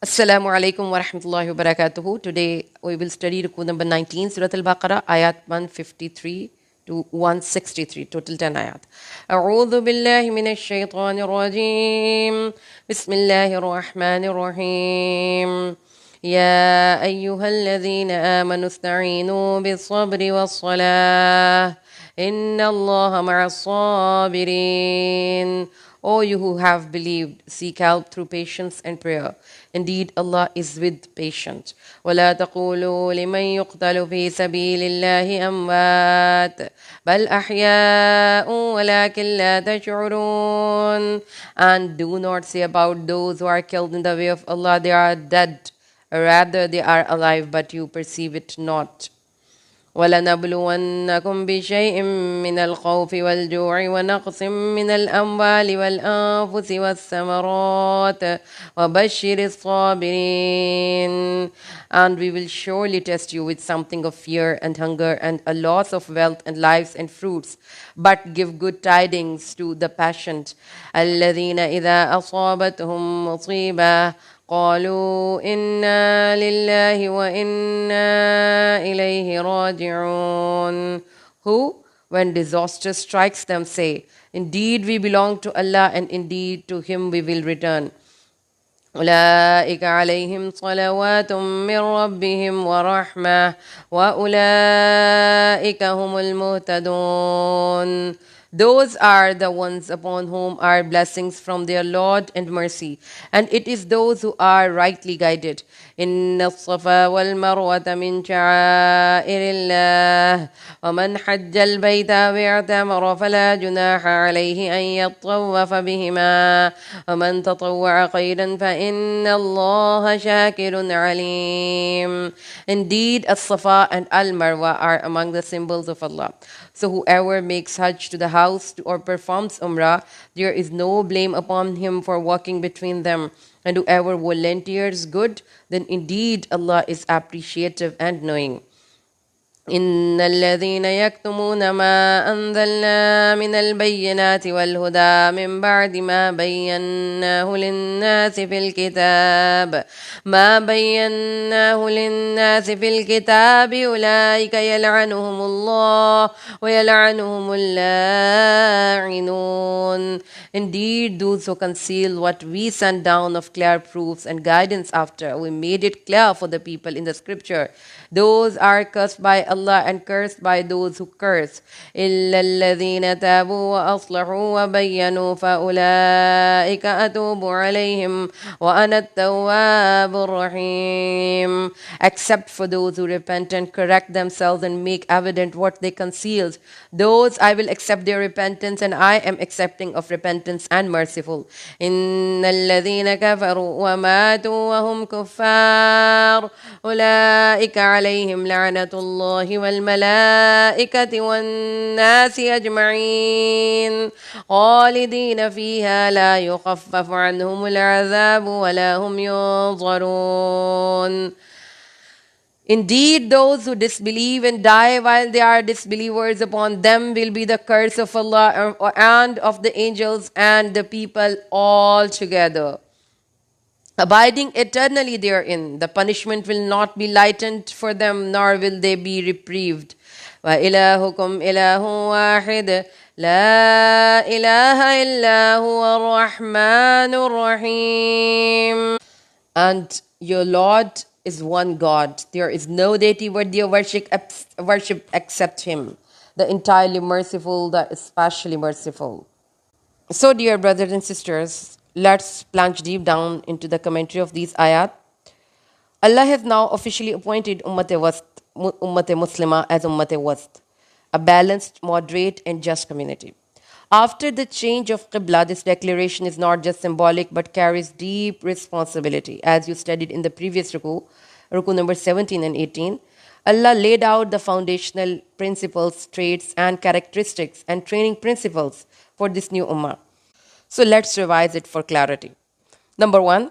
Assalamu alaikum wa rahmatullahi wa barakatuhu. Today we will study ruku number 19, Surah Al-Baqarah, ayat 153 to 163, total 10 ayat. أعوذ بالله من الشيطان الرجيم. بسم الله الرحمن الرحيم. يا أيها الذين آمنوا استعينوا بالصبر والصلاة إن الله مع الصابرين. O you who have believed, seek help through patience and prayer. Indeed, Allah is with patient. وَلَا تَقُولُوا لِمَنْ يُقْتَلُ فِي سَبِيلِ اللَّهِ أَمْوَاتٌ بَلْ أَحْيَاءٌ وَلَكِنْ لَا تَشْعُرُونَ. And do not say about those who are killed in the way of Allah, they are dead. Rather, they are alive, but you perceive it not. وَلَنَبْلُوَنَّكُمْ بِشَيْءٍ مِّنَ الْخَوْفِ وَالْجُوعِ وَنَقْصٍ مِّنَ الْأَمْوَالِ وَالْأَنفُسِ وَالثَّمَرَاتِ وَبَشِّرِ الصَّابِرِينَ. And we will surely test you with something of fear and hunger and a loss of wealth and lives and fruits. But give good tidings to the patient. الَّذِينَ إِذَا أَصَابَتْهُم مُّصِيبَةٌ قالوا إنا لله وإنا إليه راجعون. Who, when disaster strikes them, say, indeed we belong to Allah and indeed to Him we will return. أولئك عليهم صلوات من ربهم ورحمة وأولئك هم المهتدون. Those are the ones upon whom are blessings from their Lord and mercy, and it is those who are rightly guided. إن الصفا والمروة من شعائر الله ومن حج البيت واعتمر فلا جناح عليه أن يطوف بهما ومن تطوع خيرا فإن الله شاكر عليم. Indeed, As-Safa and Al-Marwa are among the symbols of Allah. So whoever makes Hajj to the house or performs Umrah, there is no blame upon him for walking between them. And whoever volunteers good, then indeed Allah is appreciative and knowing. إن الذين يكتمون ما أنزلنا من البينات والهدى من بعد ما بيناه للناس في الكتاب أولئك يلعنهم الله ويلعنهم اللاعنون. Indeed, those who conceal what we sent down of clear proofs and guidance after we made it clear for the people in the scripture, those are cursed by Allah and cursed by those who curse. إِلَّا الَّذِينَ تَابُوا وَأَصْلَحُوا وَبَيَّنُوا فَأُولَئِكَ أَتُوبُ عَلَيْهِمْ وَأَنَا التَّوَّابُ الرَّحِيمُ. Except for those who repent and correct themselves and make evident what they concealed, those I will accept their repentance, and I am accepting of repentance and merciful. إِنَّ الَّذِينَ كَفَرُوا وَمَاتُوا وَهُمْ كُفَّارٌ أُولَئِكَ عليهم لعنة الله والملائكة والناس أجمعين خالدين فيها لا يخفف عنهم العذاب ولا هم ينظرون. Indeed, those who disbelieve and die while they are disbelievers, upon them will be the curse of Allah and of the angels and the people all together, abiding eternally therein. The punishment will not be lightened for them, nor will they be reprieved. وَإِلَهُكُمْ إِلَهٌ وَاحِدٌ لَا إِلَهَ إِلَّا هُوَ الرَّحْمَنُ الرَّحِيمُ. And your Lord is one God. There is no deity worthy of worship except Him, the entirely merciful, the especially merciful. So, dear brothers and sisters, let's plunge deep down into the commentary of these ayat. Allah has now officially appointed Ummah-e-Muslima as Ummah-e-Wast, a balanced, moderate and just community. After the change of Qibla, this declaration is not just symbolic but carries deep responsibility. As you studied in the previous ruku number 17 and 18, Allah laid out the foundational principles, traits and characteristics and training principles for this new Ummah. So let's revise it for clarity. Number one,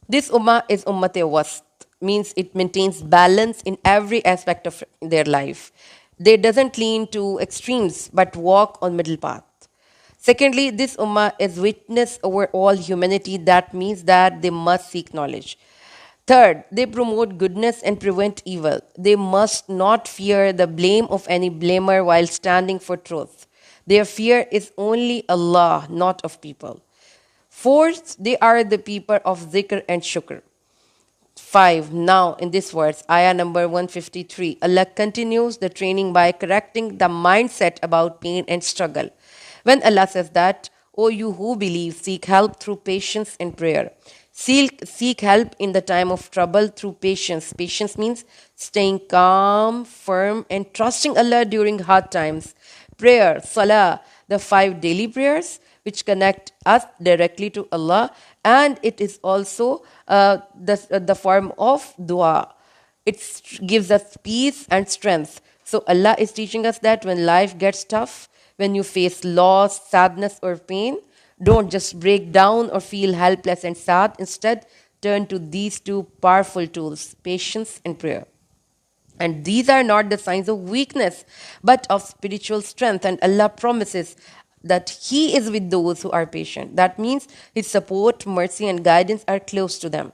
this Ummah is Ummah-e-Wast, means it maintains balance in every aspect of their life. They doesn't lean to extremes but walk on middle path. Secondly, this Ummah is witness over all humanity. That means that they must seek knowledge. Third, they promote goodness and prevent evil. They must not fear the blame of any blamer while standing for truth. Their fear is only Allah, not of people. Fourth, they are the people of zikr and shukr. 5. Now, in this verse, ayah number 153, Allah continues the training by correcting the mindset about pain and struggle. When Allah says that, O you who believe, seek help through patience and prayer. Seek help in the time of trouble through patience. Patience means staying calm, firm, and trusting Allah during hard times. Prayer, salah, the 5 daily prayers, which connect us directly to Allah, and it is also the form of dua. It gives us peace and strength. So Allah is teaching us that when life gets tough, when you face loss, sadness, or pain, don't just break down or feel helpless and sad. Instead, turn to these two powerful tools, patience and prayer. And these are not the signs of weakness, but of spiritual strength. And Allah promises that He is with those who are patient. That means His support, mercy, and guidance are close to them.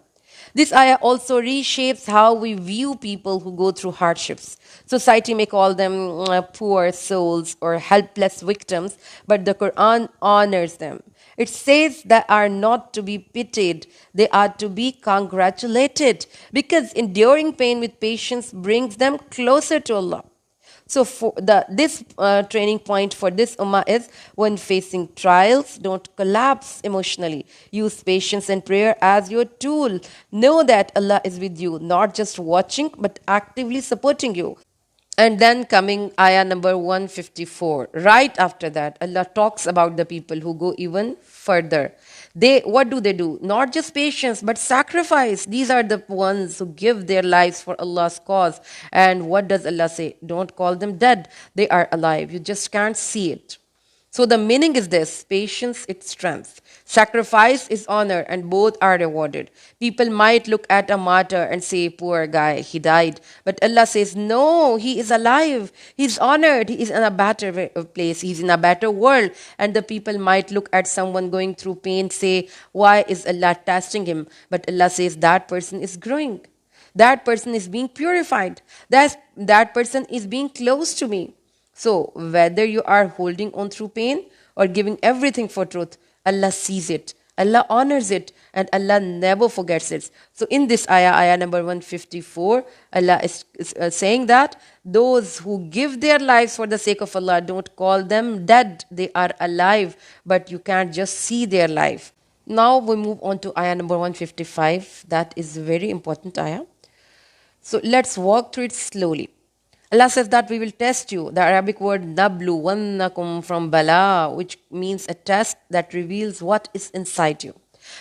This ayah also reshapes how we view people who go through hardships. Society may call them poor souls or helpless victims, but the Quran honors them. It says they are not to be pitied, they are to be congratulated, because enduring pain with patience brings them closer to Allah. So for this training point for this ummah is, when facing trials, don't collapse emotionally. Use patience and prayer as your tool. Know that Allah is with you, not just watching, but actively supporting you. And then coming ayah number 154. Right after that, Allah talks about the people who go even further. What do? Not just patience, but sacrifice. These are the ones who give their lives for Allah's cause. And what does Allah say? Don't call them dead. They are alive. You just can't see it. So the meaning is this: patience is strength, sacrifice is honor, and both are rewarded. People might look at a martyr and say, poor guy, he died. But Allah says, no, he is alive, he's honored, he is in a better place, he's in a better world. And the people might look at someone going through pain, say, why is Allah testing him? But Allah says, that person is growing. That person is being purified. That person is being close to me. So, whether you are holding on through pain or giving everything for truth, Allah sees it, Allah honors it, and Allah never forgets it. So, in this ayah number 154, Allah is saying that those who give their lives for the sake of Allah, don't call them dead, they are alive, but you can't just see their life. Now, we move on to ayah number 155. That is a very important ayah. So, let's walk through it slowly. Allah says that we will test you. The Arabic word nablu wannakum from bala, which means a test that reveals what is inside you.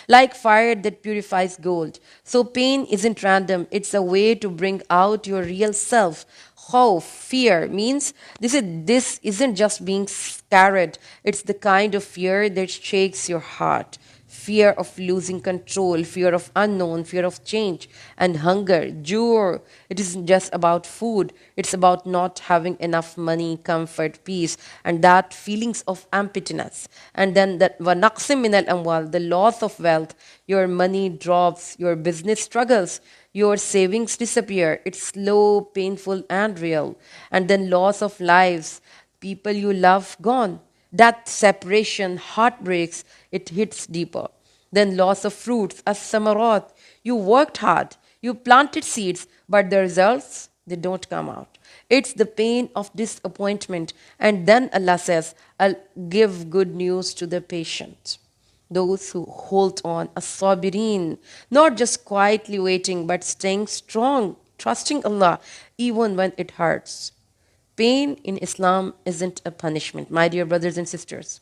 Like fire that purifies gold. So pain isn't random. It's a way to bring out your real self. Khawf, fear, means this isn't just being scared. It's the kind of fear that shakes your heart. Fear of losing control, fear of unknown, fear of change, and hunger, jur. It isn't just about food. It's about not having enough money, comfort, peace, and that feelings of emptiness. And then that وَنَقْسِم مِّنَ الْأَمْوَالِ, the loss of wealth. Your money drops, your business struggles, your savings disappear. It's slow, painful, and real. And then loss of lives, people you love gone. That separation, heartbreaks, it hits deeper. Then loss of fruits, as-samarat. You worked hard, you planted seeds, but the results, they don't come out. It's the pain of disappointment. And then Allah says, I'll give good news to the patient. Those who hold on, as-sabirin, not just quietly waiting, but staying strong, trusting Allah, even when it hurts. Pain in Islam isn't a punishment, my dear brothers and sisters.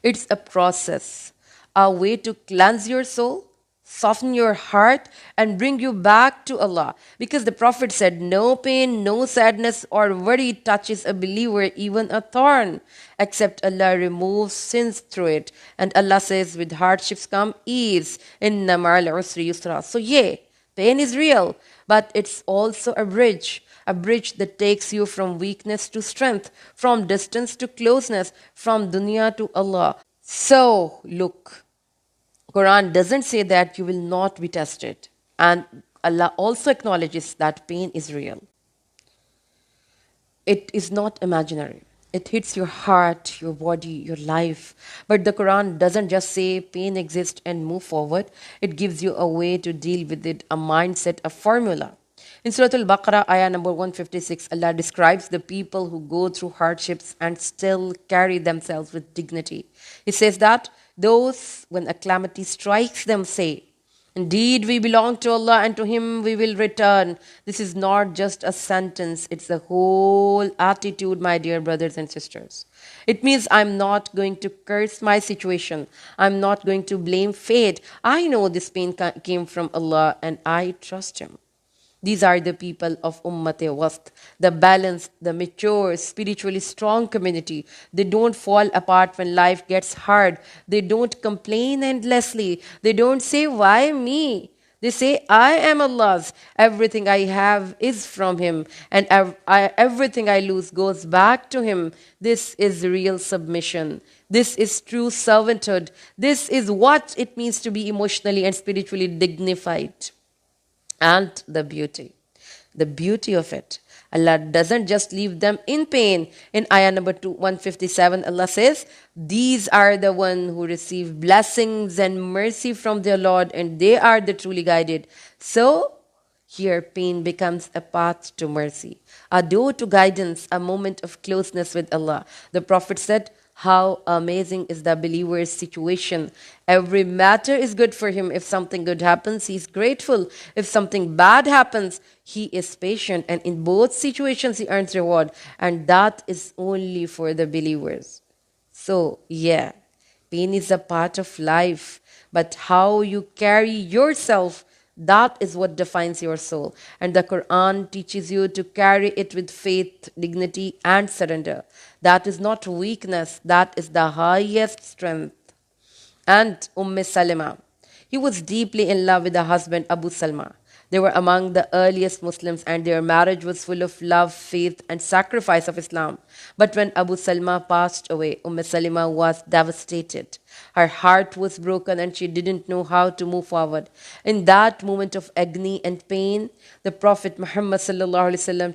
It's a process, a way to cleanse your soul, soften your heart, and bring you back to Allah. Because the Prophet said, no pain, no sadness or worry touches a believer, even a thorn, except Allah removes sins through it. And Allah says, with hardships come ease. Inna ma'al usri yusra. So yeah, pain is real, but it's also a bridge that takes you from weakness to strength, from distance to closeness, from dunya to Allah. So, look, Quran doesn't say that you will not be tested. And Allah also acknowledges that pain is real. It is not imaginary. It hits your heart, your body, your life. But the Quran doesn't just say pain exists and move forward. It gives you a way to deal with it, a mindset, a formula. In Surah Al-Baqarah, ayah number 156, Allah describes the people who go through hardships and still carry themselves with dignity. He says that those, when a calamity strikes them, say, indeed, we belong to Allah and to Him we will return. This is not just a sentence, it's a whole attitude, my dear brothers and sisters. It means I'm not going to curse my situation. I'm not going to blame fate. I know this pain came from Allah and I trust Him. These are the people of Ummat-e-Wast, the balanced, the mature, spiritually strong community. They don't fall apart when life gets hard. They don't complain endlessly. They don't say, why me? They say, I am Allah's. Everything I have is from Him, and everything I lose goes back to Him. This is real submission. This is true servanthood. This is what it means to be emotionally and spiritually dignified. And the beauty of it. Allah doesn't just leave them in pain. In ayah number 157, Allah says, these are the one who receive blessings and mercy from their Lord, and they are the truly guided. So, here pain becomes a path to mercy, a door to guidance, a moment of closeness with Allah. The Prophet said, how amazing is the believer's situation. Every matter is good for him. If something good happens, he is grateful. If something bad happens, he is patient. And in both situations, he earns reward. And that is only for the believers. So, yeah, pain is a part of life. But how you carry yourself, that is what defines your soul. And the Quran teaches you to carry it with faith, dignity, and surrender. That is not weakness, that is the highest strength. And Salama, he was deeply in love with her husband Abu Salma. They were among the earliest Muslims and their marriage was full of love, faith and sacrifice of Islam. But when Abu Salma passed away, Salama was devastated. Her heart was broken and she didn't know how to move forward. In that moment of agony and pain, the Prophet Muhammad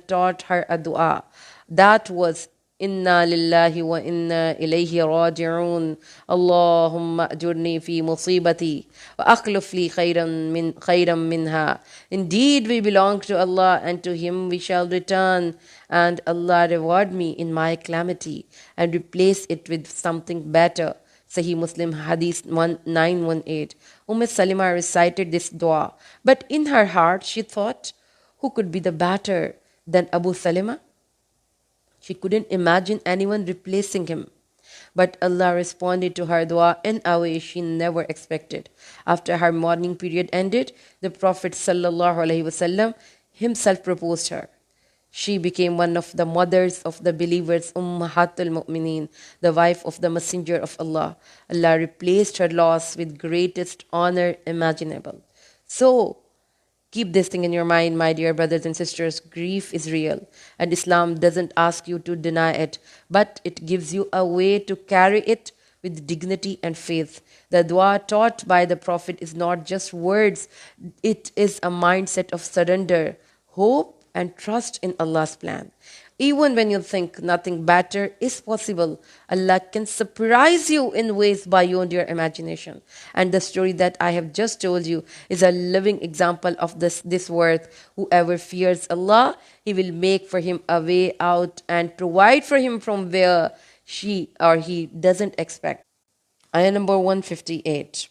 taught her a dua. That was, Inna lillahi wa inna ilayhi raji'un. Allahumma ajurni fi musibati wa akhlif li khayran minha. Indeed, we belong to Allah and to Him we shall return. And Allah reward me in my calamity and replace it with something better. Sahih Muslim Hadith 918. Salima recited this dua. But in her heart, she thought, who could be the better than Abu Salima? She couldn't imagine anyone replacing him. But Allah responded to her dua in a way she never expected. After her mourning period ended, the Prophet ﷺ himself proposed her. She became one of the mothers of the believers, Ummahatul Mu'mineen, the wife of the Messenger of Allah. Allah replaced her loss with greatest honor imaginable. So, keep this thing in your mind, my dear brothers and sisters. Grief is real, and Islam doesn't ask you to deny it, but it gives you a way to carry it with dignity and faith. The dua taught by the Prophet is not just words, it is a mindset of surrender, hope, and trust in Allah's plan. Even when you think nothing better is possible, Allah can surprise you in ways beyond your imagination. And the story that I have just told you is a living example of this worth. Whoever fears Allah, He will make for him a way out and provide for him from where she or he doesn't expect. Ayah number 158.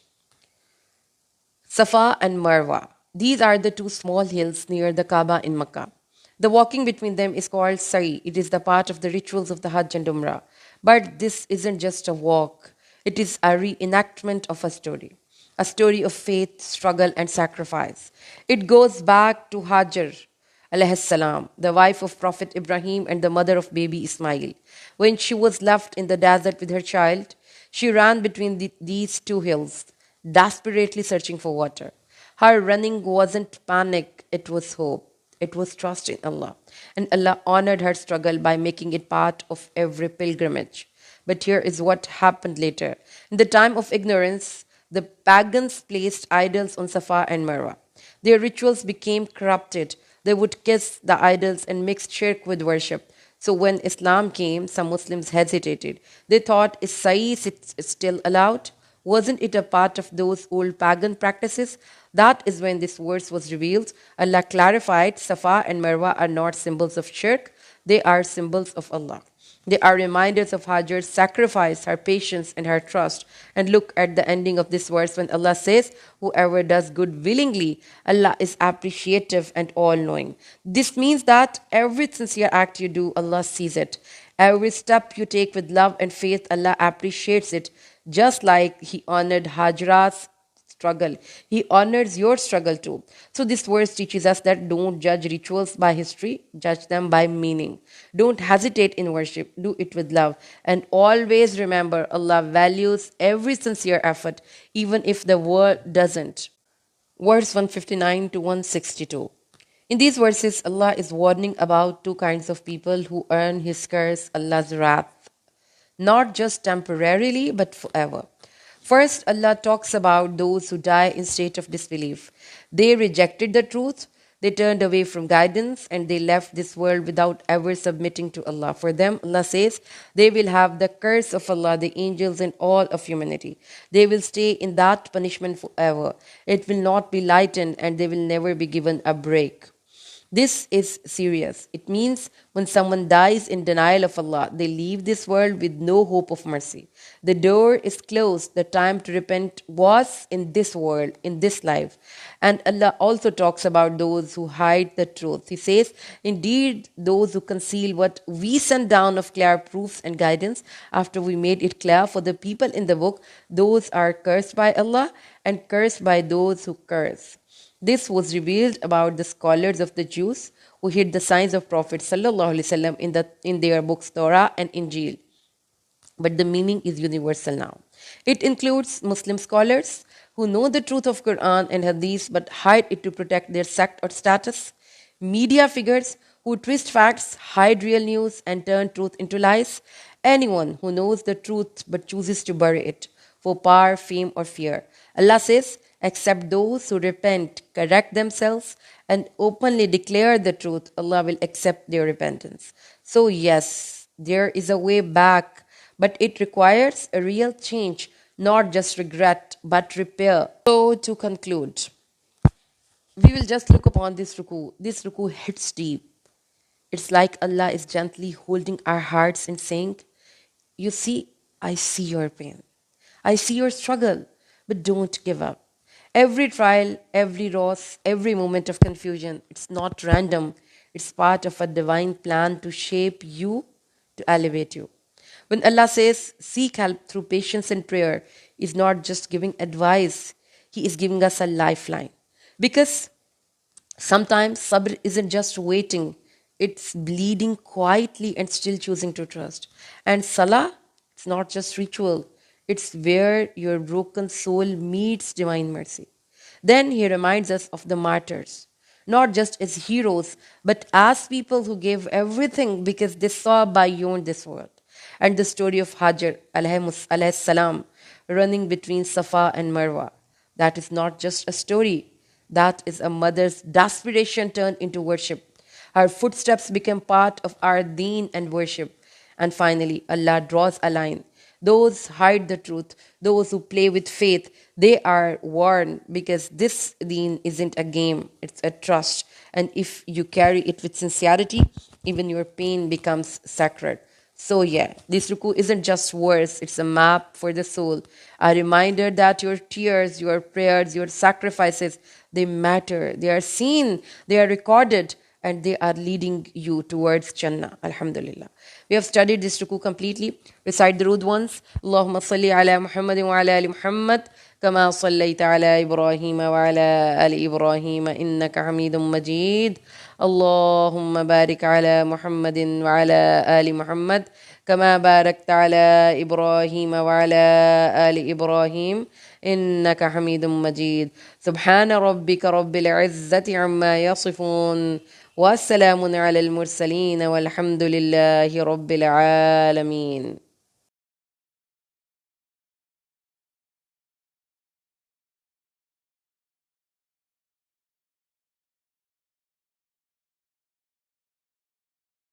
Safa and Marwa. These are the two small hills near the Kaaba in Makkah. The walking between them is called Sa'i. It is the part of the rituals of the Hajj and Umrah. But this isn't just a walk. It is a reenactment of a story of faith, struggle and sacrifice. It goes back to Hajar, alayhi salam, the wife of Prophet Ibrahim and the mother of baby Ismail. When she was left in the desert with her child, she ran between these two hills, desperately searching for water. Her running wasn't panic, it was hope. It was trust in Allah. And Allah honored her struggle by making it part of every pilgrimage. But here is what happened later. In the time of ignorance, the pagans placed idols on Safa and Marwa. Their rituals became corrupted. They would kiss the idols and mix shirk with worship. So when Islam came, some Muslims hesitated. They thought, is Sa'is still allowed? Wasn't it a part of those old pagan practices? That is when this verse was revealed. Allah clarified Safa and Marwa are not symbols of shirk, they are symbols of Allah. They are reminders of Hajar's sacrifice, her patience, and her trust. And look at the ending of this verse when Allah says, whoever does good willingly, Allah is appreciative and all knowing. This means that every sincere act you do, Allah sees it. Every step you take with love and faith, Allah appreciates it, just like He honored Hajra's struggle. He honors your struggle too. So this verse teaches us that don't judge rituals by history, judge them by meaning. Don't hesitate in worship, do it with love. And always remember, Allah values every sincere effort, even if the world doesn't. Verse 159 to 162. In these verses, Allah is warning about two kinds of people who earn His curse, Allah's wrath, not just temporarily but forever. First, Allah talks about those who die in state of disbelief. They rejected the truth, they turned away from guidance, and they left this world without ever submitting to Allah. For them, Allah says, they will have the curse of Allah, the angels, and all of humanity. They will stay in that punishment forever. It will not be lightened, and they will never be given a break. This is serious. It means when someone dies in denial of Allah, they leave this world with no hope of mercy. The door is closed. The time to repent was in this world, in this life. And Allah also talks about those who hide the truth. He says, indeed, those who conceal what we sent down of clear proofs and guidance after we made it clear for the people in the book, those are cursed by Allah and cursed by those who curse. This was revealed about the scholars of the Jews who hid the signs of Prophet ﷺ in their books Torah and Injil. But the meaning is universal now. It includes Muslim scholars who know the truth of Quran and Hadith but hide it to protect their sect or status, media figures who twist facts, hide real news, and turn truth into lies, anyone who knows the truth but chooses to bury it for power, fame, or fear. Allah says, except those who repent, correct themselves, and openly declare the truth, Allah will accept their repentance. So yes, there is a way back, but it requires a real change, not just regret, but repair. So to conclude, we will just look upon this ruku. This ruku hits deep. It's like Allah is gently holding our hearts and saying, you see, I see your pain. I see your struggle, but don't give up. Every trial, every loss, every moment of confusion, it's not random. It's part of a divine plan to shape you, to elevate you. When Allah says, seek help through patience and prayer, is not just giving advice. He is giving us a lifeline. Because sometimes sabr isn't just waiting. It's bleeding quietly and still choosing to trust. And salah, it's not just ritual. It's where your broken soul meets divine mercy. Then he reminds us of the martyrs, not just as heroes, but as people who gave everything because they saw beyond this world. And the story of Hajar alayhi salam running between Safa and Marwa. That is not just a story. That is a mother's desperation turned into worship. Her footsteps became part of our deen and worship. And finally, Allah draws a line. Those hide the truth, those who play with faith, they are warned because this deen isn't a game, it's a trust. And if you carry it with sincerity, even your pain becomes sacred. So yeah, this ruku isn't just words, it's a map for the soul. A reminder that your tears, your prayers, your sacrifices, they matter. They are seen, they are recorded, and they are leading you towards Jannah. Alhamdulillah. We have studied this ruku completely. Recite the root ones. Allahumma salli ala Muhammad wa ala ali Muhammad. كما صليت على إبراهيم وعلى آل إبراهيم إنك حميد مجيد اللهم بارك على محمد وعلى آل محمد كما باركت على إبراهيم وعلى آل إبراهيم إنك حميد مجيد سبحان ربك رب العزة عما يصفون والسلام على المرسلين والحمد لله رب العالمين.